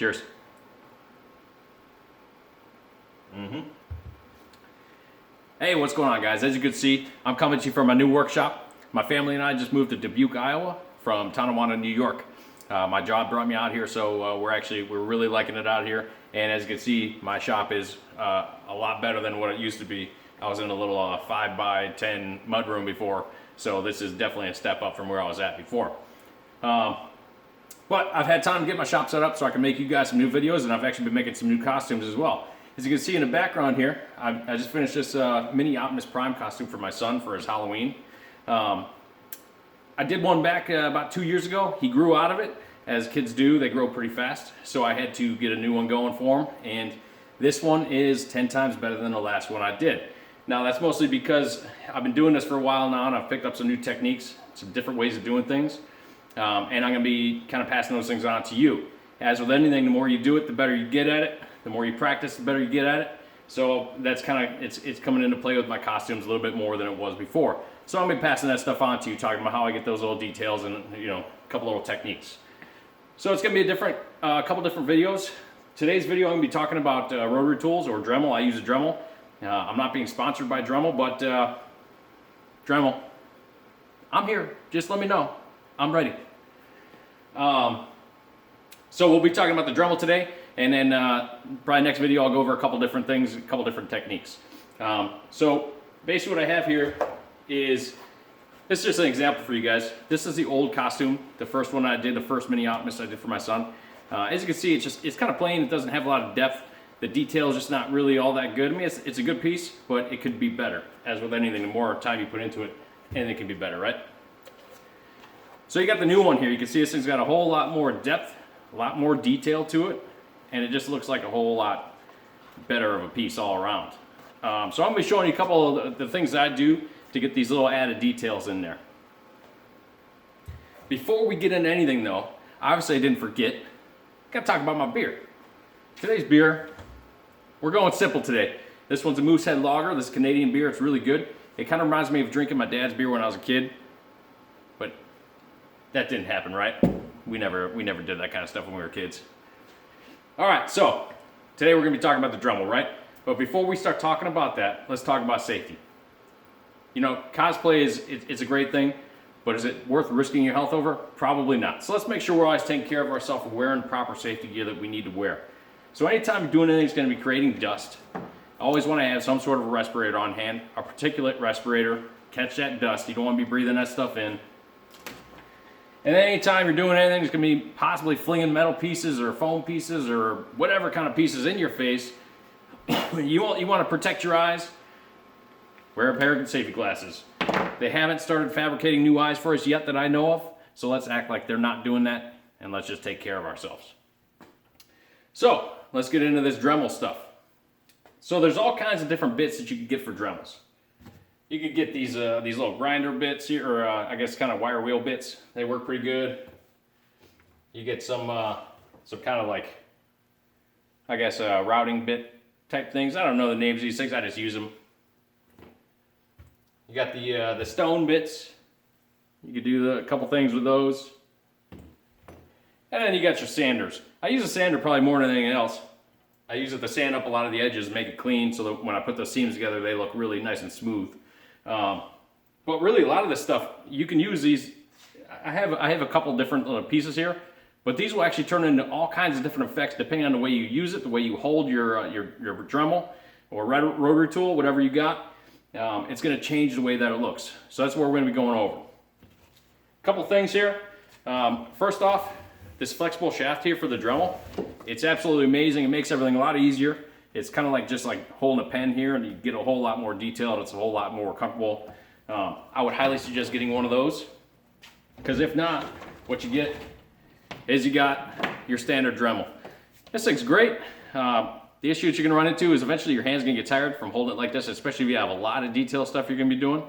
Cheers. Hey, what's going on, guys? As you can see, I'm coming to you from my new workshop. My family and I just moved to Dubuque, Iowa from Tonawanda, New York. My job brought me out here, so we're really liking it out here. And as you can see, my shop is a lot better than what it used to be. I was in a little 5x10 mudroom before, so this is definitely a step up from where I was at before. But I've had time to get my shop set up so I can make you guys some new videos, and I've actually been making some new costumes as well. As you can see in the background here, I just finished this mini Optimus Prime costume for my son for his Halloween. I did one back about 2 years ago. He grew out of it. As kids do, they grow pretty fast. So I had to get a new one going for him. And this one is 10 times better than the last one I did. Now that's mostly because I've been doing this for a while now, and I've picked up some new techniques, some different ways of doing things. And I'm going to be kind of passing those things on to you. As with anything, the more you do it, the better you get at it. The more you practice, the better you get at it. So that's kind of, it's coming into play with my costumes a little bit more than it was before. So I'm going to be passing that stuff on to you, talking about how I get those little details and, you know, a couple little techniques. So it's going to be a couple different videos. Today's video I'm going to be talking about rotary tools or Dremel. I use a Dremel. I'm not being sponsored by Dremel, but Dremel, I'm here. Just let me know. I'm ready. So we'll be talking about the Dremel today, and then probably next video I'll go over a couple different things, a couple different techniques. So basically what I have here is, this is just an example for you guys. This is the old costume, the first one I did, the first mini Optimus I did for my son. As you can see, it's kind of plain. It doesn't have a lot of depth. The detail is just not really all that good. I mean, it's a good piece, but it could be better. As with anything, the more time you put into it, anything can be better, right? So you got the new one here. You can see this thing's got a whole lot more depth, a lot more detail to it, and it just looks like a whole lot better of a piece all around. So I'm going to be showing you a couple of the things that I do to get these little added details in there. Before we get into anything though, obviously I didn't forget, got to talk about my beer. Today's beer, we're going simple today. This one's a Moosehead Lager, this Canadian beer. It's really good. It kind of reminds me of drinking my dad's beer when I was a kid, but that didn't happen, right? We never did that kind of stuff when we were kids. All right, so today we're going to be talking about the Dremel, right? But before we start talking about that, let's talk about safety. You know, cosplay it's a great thing, but is it worth risking your health over? Probably not. So let's make sure we're always taking care of ourselves and wearing proper safety gear that we need to wear. So anytime you're doing anything that's going to be creating dust, I always want to have some sort of a respirator on hand, a particulate respirator, catch that dust. You don't want to be breathing that stuff in. And anytime you're doing anything that's going to be possibly flinging metal pieces or foam pieces or whatever kind of pieces in your face, you want to protect your eyes, wear a pair of safety glasses. They haven't started fabricating new eyes for us yet that I know of, so let's act like they're not doing that, and let's just take care of ourselves. So let's get into this Dremel stuff. So there's all kinds of different bits that you can get for Dremels. You could get these little grinder bits here, or I guess kind of wire wheel bits. They work pretty good. You get some kind of like, I guess, routing bit type things. I don't know the names of these things. I just use them. You got the stone bits. You could do a couple things with those. And then you got your sanders. I use a sander probably more than anything else. I use it to sand up a lot of the edges, make it clean, so that when I put those seams together, they look really nice and smooth. But really, a lot of this stuff, you can use these. I have a couple different little pieces here, but these will actually turn into all kinds of different effects depending on the way you use it, the way you hold your Dremel or rotary tool, whatever you got. It's going to change the way that it looks. So that's what we're going to be going over. A couple things here. First off, this flexible shaft here for the Dremel, it's absolutely amazing. It makes everything a lot easier. It's kind of like just like holding a pen here, and you get a whole lot more detail, and it's a whole lot more comfortable. I would highly suggest getting one of those, because if not, what you get is you got your standard Dremel. This thing's great. The issue that you're going to run into is eventually your hand's going to get tired from holding it like this, especially if you have a lot of detail stuff you're going to be doing.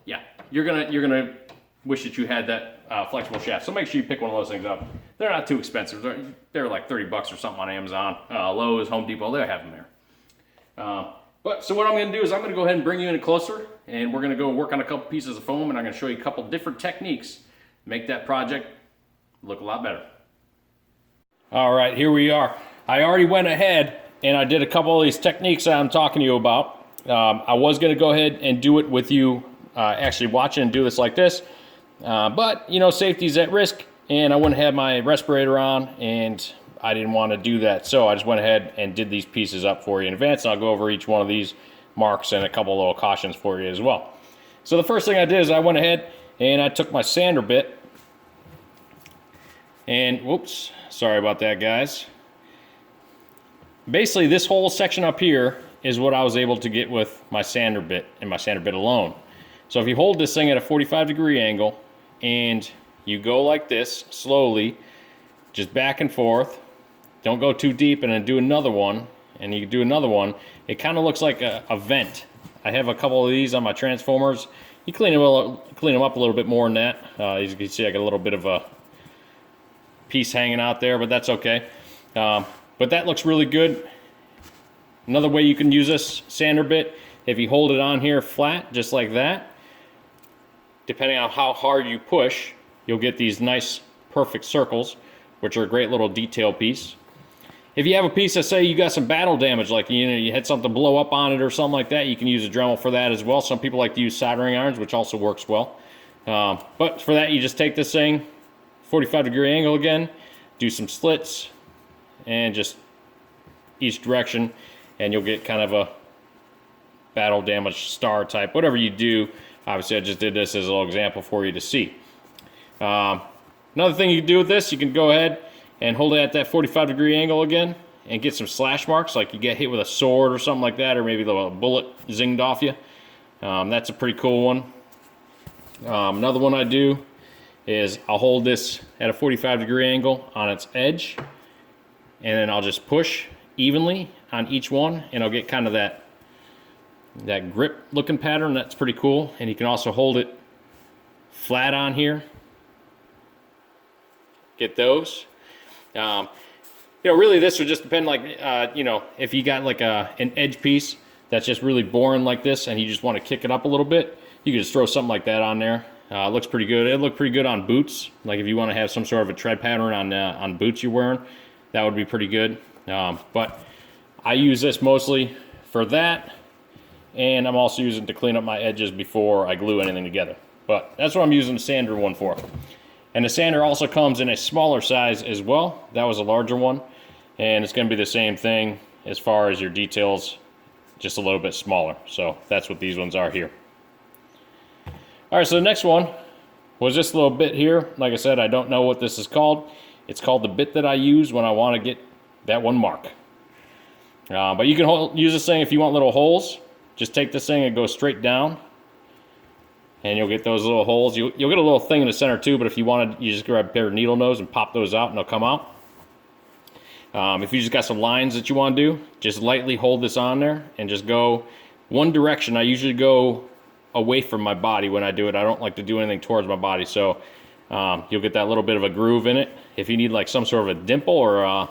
Yeah, you're gonna wish that you had that flexible shaft. So make sure you pick one of those things up. They're not too expensive. They're like 30 bucks or something on Amazon, Lowe's, Home Depot. They have them there. So what I'm going to do is I'm going to go ahead and bring you in closer, and we're going to go work on a couple pieces of foam, and I'm going to show you a couple different techniques to make that project look a lot better. All right, here we are. I already went ahead and I did a couple of these techniques that I'm talking to you about. I was going to go ahead and do it with you actually watching and do this like this. But, you know, safety's at risk, and I wouldn't have my respirator on, and I didn't want to do that. So I just went ahead and did these pieces up for you in advance, and I'll go over each one of these marks and a couple of little cautions for you as well. So the first thing I did is I went ahead and I took my sander bit, and whoops, sorry about that, guys. Basically, this whole section up here is what I was able to get with my sander bit and my sander bit alone. So if you hold this thing at a 45-degree angle and you go like this slowly, just back and forth, don't go too deep, and then do another one, and you do another one, it kind of looks like a vent. I have a couple of these on my transformers. You clean them up a little bit more than that. As you can see, I got a little bit of a piece hanging out there, but that's okay. But that looks really good. Another way you can use this sander bit, if you hold it on here flat, just like that, depending on how hard you push, you'll get these nice, perfect circles, which are a great little detail piece. If you have a piece that, say, you got some battle damage, like you had something blow up on it or something like that, you can use a Dremel for that as well. Some people like to use soldering irons, which also works well. But for that, you just take this thing, 45-degree angle again, do some slits, and just each direction, and you'll get kind of a battle damage star type, whatever you do. Obviously, I just did this as a little example for you to see. Another thing you can do with this, you can go ahead and hold it at that 45-degree angle again and get some slash marks, like you get hit with a sword or something like that, or maybe a bullet zinged off you. That's a pretty cool one. Another one I do is I'll hold this at a 45-degree angle on its edge, and then I'll just push evenly on each one, and I'll get kind of that grip looking pattern. That's pretty cool. And you can also hold it flat on here, get those. You know, really this would just depend, like you know, if you got like an edge piece that's just really boring like this and you just want to kick it up a little bit, you can just throw something like that on there. It looks pretty good. It looked pretty good on boots, like if you want to have some sort of a tread pattern on boots you're wearing, that would be pretty good. But I use this mostly for that, and I'm also using it to clean up my edges before I glue anything together. But that's what I'm using the sander one for. And the sander also comes in a smaller size as well. That was a larger one, and it's going to be the same thing as far as your details, just a little bit smaller. So that's what these ones are here. All right, so the next one was this little bit here. Like I said, I don't know what this is called. It's called the bit that I use when I want to get that one mark. But you can use this thing if you want little holes. Just take this thing and go straight down, and you'll get those little holes. You'll get a little thing in the center too, but if you wanted, you just grab a pair of needle nose and pop those out, and they'll come out. If you just got some lines that you want to do, just lightly hold this on there and just go one direction. I usually go away from my body when I do it. I don't like to do anything towards my body, so you'll get that little bit of a groove in it. If you need like some sort of a dimple or a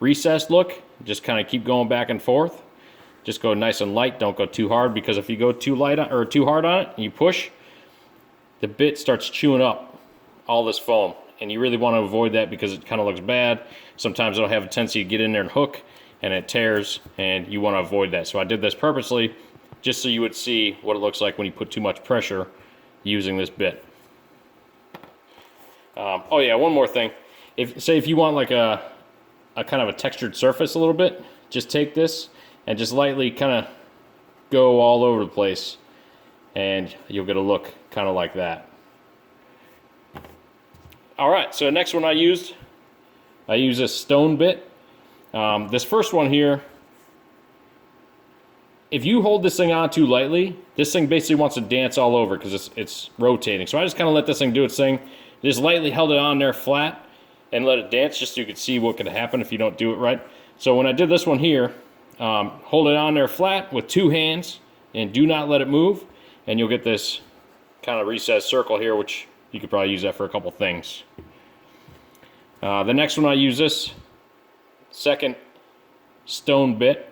recessed look, just kind of keep going back and forth. Just go nice and light, don't go too hard, because if you go too light or too hard on it and you push, the bit starts chewing up all this foam, and you really want to avoid that because it kind of looks bad. Sometimes it'll have a tendency to get in there and hook, and it tears, and you want to avoid that. So I did this purposely just so you would see what it looks like when you put too much pressure using this bit. Oh yeah, one more thing. If you want like a kind of a textured surface a little bit, just take this and just lightly kind of go all over the place, and you'll get a look kind of like that. Alright, so the next one I use this stone bit. This first one here, if you hold this thing on too lightly, this thing basically wants to dance all over because it's rotating. So I just kind of let this thing do its thing. Just lightly held it on there flat and let it dance, just so you could see what could happen if you don't do it right. So when I did this one here, hold it on there flat with two hands and do not let it move, and you'll get this kind of recessed circle here, which you could probably use that for a couple things. The next one I use this second stone bit,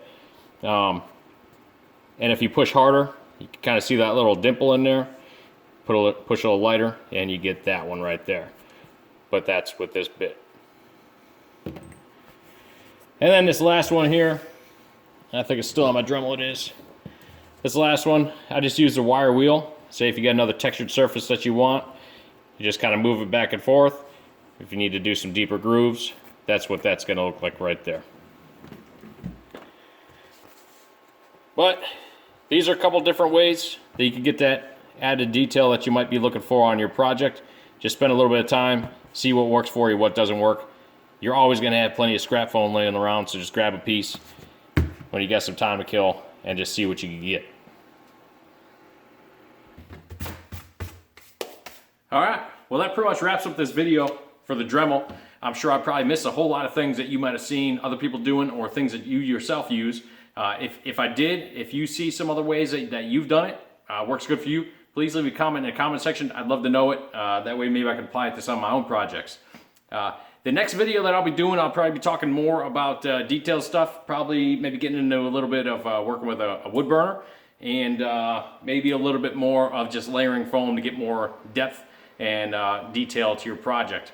and if you push harder, you can kind of see that little dimple in there. Push a little lighter, and you get that one right there. But that's with this bit. And then this last one here, I think it's still on my Dremel, it is. This last one, I just used a wire wheel. Say if you got another textured surface that you want, you just kind of move it back and forth. If you need to do some deeper grooves, that's what that's going to look like right there. But these are a couple different ways that you can get that added detail that you might be looking for on your project. Just spend a little bit of time, see what works for you, what doesn't work. You're always going to have plenty of scrap foam laying around, so just grab a piece when you got some time to kill and just see what you can get. Alright, well that pretty much wraps up this video for the Dremel. I'm sure I probably missed a whole lot of things that you might have seen other people doing or things that you yourself use. If I did, if you see some other ways that you've done it, works good for you, please leave a comment in the comment section. I'd love to know it. That way maybe I can apply it to some of my own projects. The next video that I'll be doing, I'll probably be talking more about detailed stuff, probably maybe getting into a little bit of working with a wood burner, and maybe a little bit more of just layering foam to get more depth and detail to your project.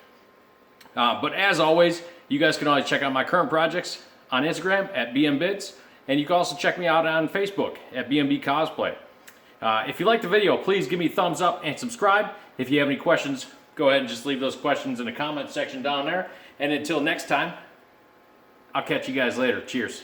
But as always, you guys can always check out my current projects on Instagram at BMBids, and you can also check me out on Facebook at BMB Cosplay. If you liked the video, please give me a thumbs up and subscribe. If you have any questions, go ahead and just leave those questions in the comment section down there. And until next time, I'll catch you guys later. Cheers.